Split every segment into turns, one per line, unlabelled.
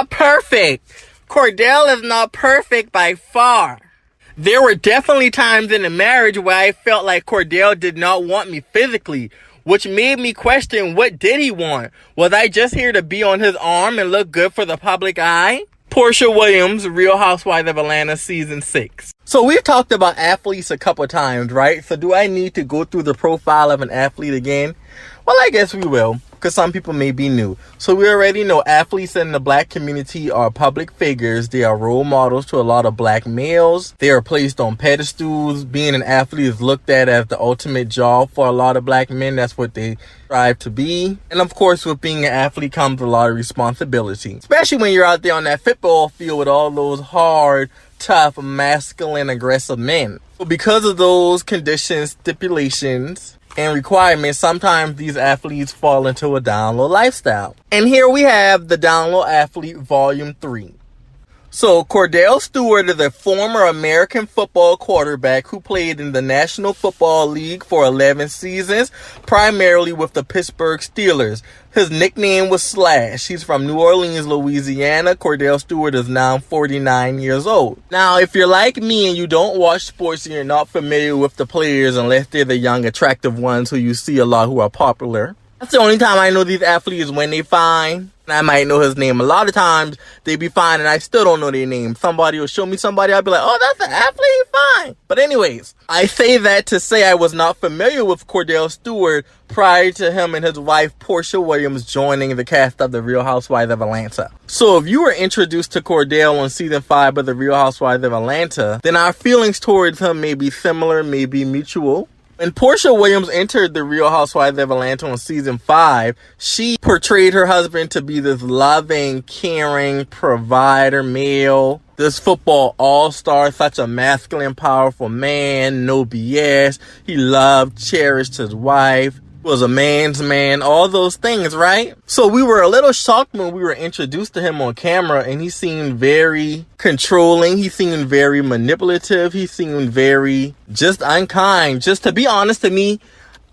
not perfect. Kordell is not perfect by far. There were definitely times in the marriage where I felt like Kordell did not want me physically, which made me question, what did he want? Was I just here to be on his arm and look good for the public eye? Porsha Williams, Real Housewives of Atlanta, Season 6. So we've talked about athletes a couple times, right? So do I need to go through the profile of an athlete again? Well, I guess we will, because some people may be new. So we already know athletes in the black community are public figures. They are role models to a lot of black males. They are placed on pedestals. Being an athlete is looked at as the ultimate job for a lot of black men. That's what they strive to be. And of course, with being an athlete comes a lot of responsibility, especially when you're out there on that football field with all those hard, tough, masculine, aggressive men. So because of those conditions, stipulations, and requirements, sometimes these athletes fall into a down low lifestyle. And here we have the Down Low Athlete Volume 3. So Kordell Stewart is a former American football quarterback who played in the National Football League for 11 seasons, primarily with the Pittsburgh Steelers. His nickname was Slash. He's from New Orleans, Louisiana. Kordell Stewart is now 49 years old. Now, if you're like me and you don't watch sports and you're not familiar with the players unless they're the young, attractive ones who you see a lot who are popular, that's the only time I know these athletes when they fine. And I might know his name. A lot of times they be fine and I still don't know their name. Somebody will show me somebody, I'll be like, oh, that's an athlete, fine. But anyways, I say that to say I was not familiar with Kordell Stewart prior to him and his wife Porsha Williams joining the cast of The Real Housewives of Atlanta. So if you were introduced to Kordell on season 5 of The Real Housewives of Atlanta, then our feelings towards him may be similar, may be mutual. When Porsha Williams entered The Real Housewives of Atlanta on season 5, she portrayed her husband to be this loving, caring, provider male, this football all-star, such a masculine, powerful man, no BS. He loved, cherished his wife, was a man's man, all those things, right? So we were a little shocked when we were introduced to him on camera, and he seemed very controlling. He seemed very manipulative. He seemed very just unkind, just to be honest to me.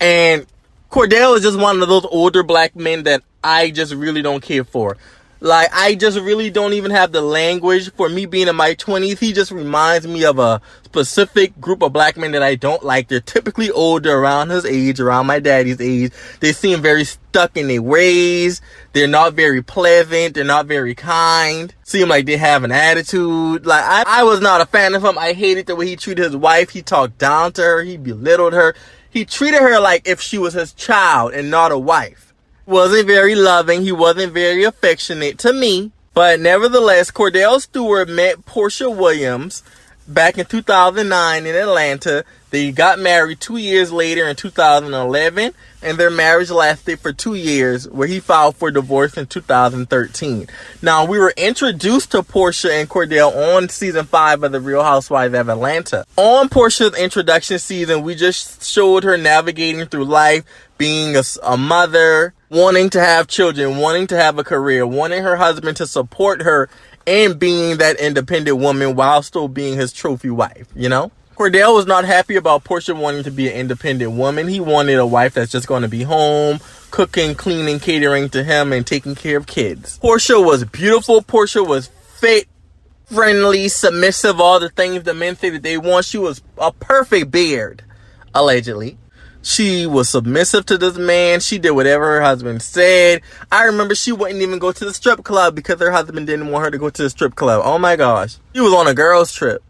And Kordell is just one of those older black men that I just really don't care for. Like, I just really don't even have the language for me being in my 20s. He just reminds me of a specific group of black men that I don't like. They're typically older, around his age, around my daddy's age. They seem very stuck in their ways. They're not very pleasant. They're not very kind. Seem like they have an attitude. Like, I was not a fan of him. I hated the way he treated his wife. He talked down to her. He belittled her. He treated her like if she was his child and not a wife. Wasn't very loving. He wasn't very affectionate to me. But nevertheless, Kordell Stewart met Porsha Williams back in 2009 in Atlanta. They got married 2 years later in 2011, and their marriage lasted for 2 years, where he filed for divorce in 2013. Now, we were introduced to Porsha and Kordell on season 5 of The Real Housewives of Atlanta. On Porsha's introduction season, we just showed her navigating through life, being a mother, wanting to have children, wanting to have a career, wanting her husband to support her, and being that independent woman while still being his trophy wife, you know? Kordell was not happy about Porsha wanting to be an independent woman. He wanted a wife that's just going to be home, cooking, cleaning, catering to him, and taking care of kids. Porsha was beautiful. Porsha was fit, friendly, submissive, all the things the men say that they want. She was a perfect beard, allegedly. She was submissive to this man. She did whatever her husband said. I remember she wouldn't even go to the strip club because her husband didn't want her to go to the strip club. Oh my gosh. She was on a girl's trip.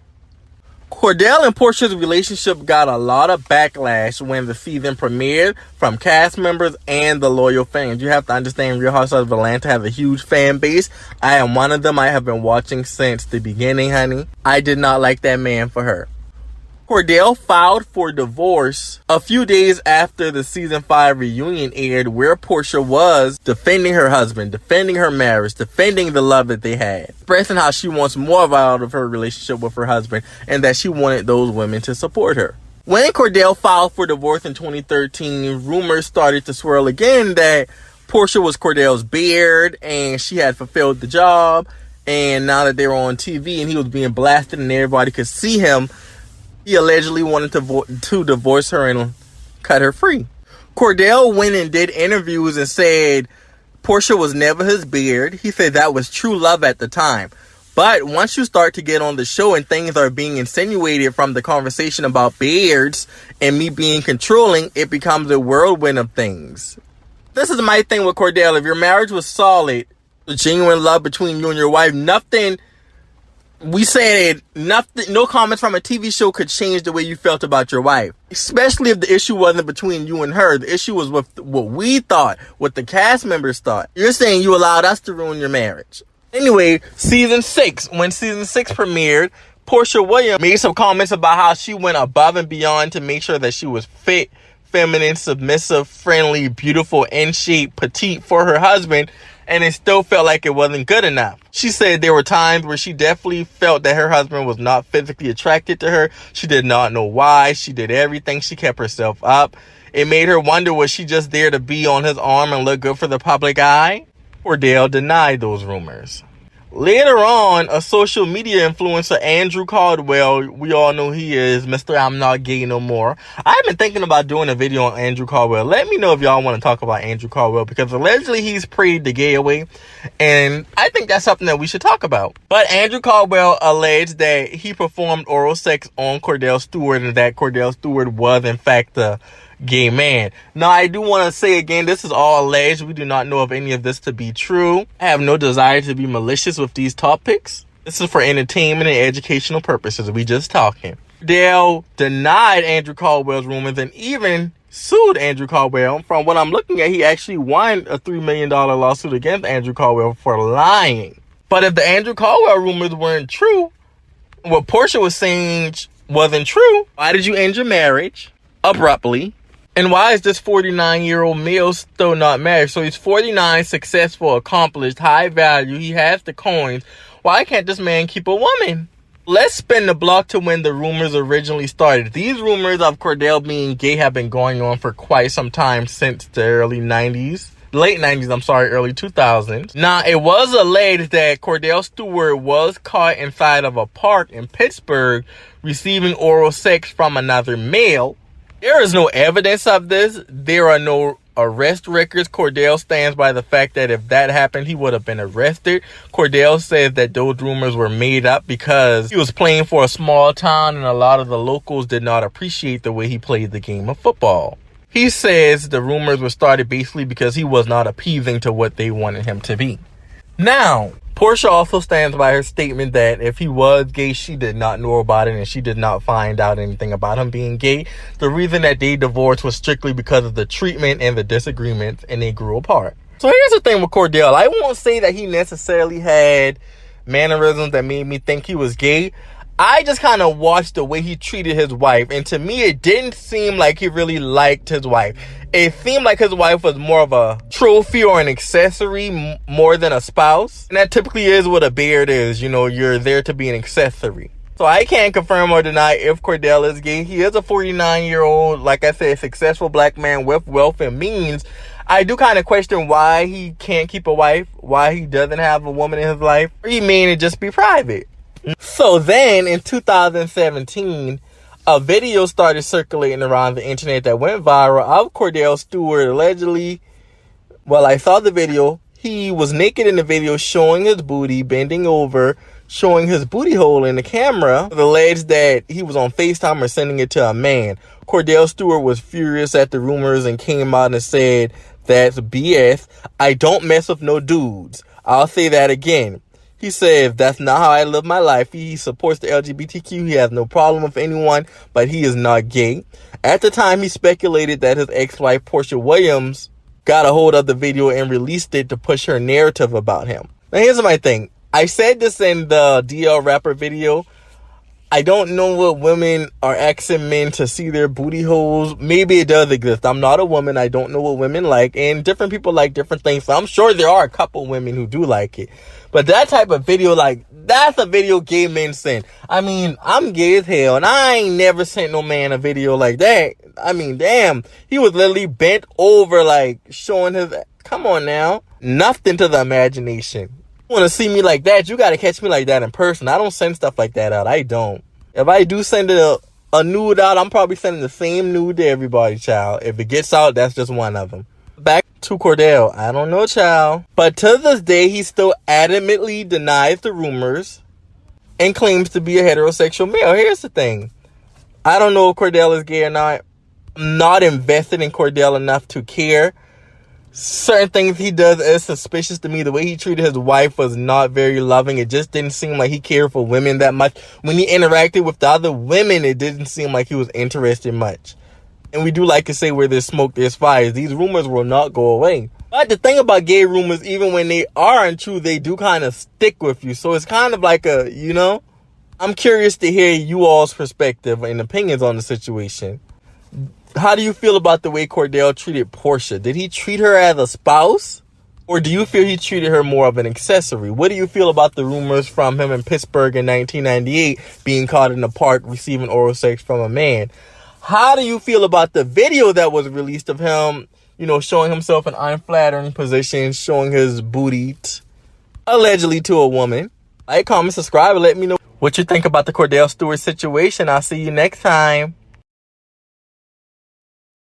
Kordell and Porsha's relationship got a lot of backlash when the season premiered from cast members and the loyal fans. You have to understand, Real Housewives of Atlanta has a huge fan base. I am one of them. I have been watching since the beginning, honey. I did not like that man for her. Kordell filed for divorce a few days after the season 5 reunion aired, where Porsha was defending her husband, defending her marriage, defending the love that they had, expressing how she wants more out of her relationship with her husband and that she wanted those women to support her. When Kordell filed for divorce in 2013, rumors started to swirl again that Porsha was Kordell's beard and she had fulfilled the job. And now that they were on TV and he was being blasted and everybody could see him, he allegedly wanted to divorce her and cut her free. Kordell went and did interviews and said Porsha was never his beard. He said that was true love at the time. But once you start to get on the show and things are being insinuated from the conversation about beards and me being controlling, it becomes a whirlwind of things. This is my thing with Kordell. If your marriage was solid, genuine love between you and your wife, nothing, we said nothing, no comments from a TV show could change the way you felt about your wife. Especially if the issue wasn't between you and her. The issue was with what we thought, what the cast members thought. You're saying you allowed us to ruin your marriage. Anyway, season 6. When season 6 premiered, Porsha Williams made some comments about how she went above and beyond to make sure that she was fit, feminine, submissive, friendly, beautiful, in shape, petite for her husband, and it still felt like it wasn't good enough. She said there were times where she definitely felt that her husband was not physically attracted to her. She did not know why. She did everything. She kept herself up. It made her wonder, was she just there to be on his arm and look good for the public eye? Kordell denied those rumors. Later on, a social media influencer, Andrew Caldwell, we all know he is Mr. I'm Not Gay No More. I've been thinking about doing a video on Andrew Caldwell. Let me know if y'all want to talk about Andrew Caldwell, because allegedly he's prayed the gay away, and I think that's something that we should talk about. But Andrew Caldwell alleged that he performed oral sex on Kordell Stewart, and that Kordell Stewart was in fact a gay man. Now, I do want to say again, this is all alleged. We do not know of any of this to be true. I have no desire to be malicious with these topics. This is for entertainment and educational purposes. We just talking. Kordell denied Andrew Caldwell's rumors and even sued Andrew Caldwell. From what I'm looking at, he actually won a $3 million lawsuit against Andrew Caldwell for lying. But if the Andrew Caldwell rumors weren't true, what Porsha was saying wasn't true, why did you end your marriage abruptly? And why is this 49-year-old male still not married? So he's 49, successful, accomplished, high value. He has the coins. Why can't this man keep a woman? Let's spin the block to when the rumors originally started. These rumors of Kordell being gay have been going on for quite some time, since the early 90s. Late 90s, early 2000s. Now, it was alleged that Kordell Stewart was caught inside of a park in Pittsburgh receiving oral sex from another male. There is no evidence of this. There are no arrest records. Kordell stands by the fact that if that happened, he would have been arrested. Kordell says that those rumors were made up because he was playing for a small town and a lot of the locals did not appreciate the way he played the game of football. He says the rumors were started basically because he was not appeasing to what they wanted him to be. Now, Porsha also stands by her statement that if he was gay, she did not know about it and she did not find out anything about him being gay. The reason that they divorced was strictly because of the treatment and the disagreements, and they grew apart. So here's the thing with Kordell. I won't say that he necessarily had mannerisms that made me think he was gay. I just kind of watched the way he treated his wife, and to me, it didn't seem like he really liked his wife. It seemed like his wife was more of a trophy or an accessory more than a spouse. And that typically is what a beard is. You know, you're there to be an accessory. So I can't confirm or deny if Kordell is gay. He is a 49-year-old, like I said, successful black man with wealth and means. I do kind of question why he can't keep a wife, why he doesn't have a woman in his life, or he may just be private. So then in 2017, a video started circulating around the internet that went viral of Kordell Stewart allegedly. Well, I saw the video. He was naked in the video, showing his booty, bending over, showing his booty hole in the camera. It alleged that he was on FaceTime or sending it to a man. Kordell Stewart was furious at the rumors and came out and said, "That's BS. I don't mess with no dudes." I'll say that again. He says, "That's not how I live my life." He supports the LGBTQ. He has no problem with anyone, but he is not gay. At the time, he speculated that his ex-wife, Porsha Williams, got a hold of the video and released it to push her narrative about him. Now, here's my thing. I said this in the DL Rapper video. I don't know what women are asking men to see their booty holes. Maybe it does exist. I'm not a woman. I don't know what women like. And different people like different things. So I'm sure there are a couple women who do like it. But that type of video, like, that's a video gay men send. I mean, I'm gay as hell. And I ain't never sent no man a video like that. I mean, damn. He was literally bent over, like, showing his... Come on now. Nothing to the imagination. Want to see me like that, you got to catch me like that in person. I don't send stuff like that out. I don't. If I do send a nude out, I'm probably sending the same nude to everybody, child. If it gets out, that's just one of them. Back to Kordell? I don't know, child. But to this day, he still adamantly denies the rumors and claims to be a heterosexual male. Here's the thing. I don't know if Kordell is gay or not. I'm not invested in Kordell enough to care. Certain things he does is suspicious to me. The way he treated his wife was not very loving. It just didn't seem like he cared for women that much. When he interacted with the other women, it didn't seem like he was interested much. And we do like to say where there's smoke, there's fire. These rumors will not go away. But the thing about gay rumors, even when they are untrue, they do kind of stick with you. So it's kind of like a, you know, I'm curious to hear you all's perspective and opinions on the situation. How do you feel about the way Kordell treated Porsha? Did he treat her as a spouse? Or do you feel he treated her more of an accessory? What do you feel about the rumors from him in Pittsburgh in 1998 being caught in the park receiving oral sex from a man? How do you feel about the video that was released of him, you know, showing himself in unflattering positions, showing his booty, allegedly to a woman? Like, comment, subscribe, and let me know what you think about the Kordell Stewart situation. I'll see you next time.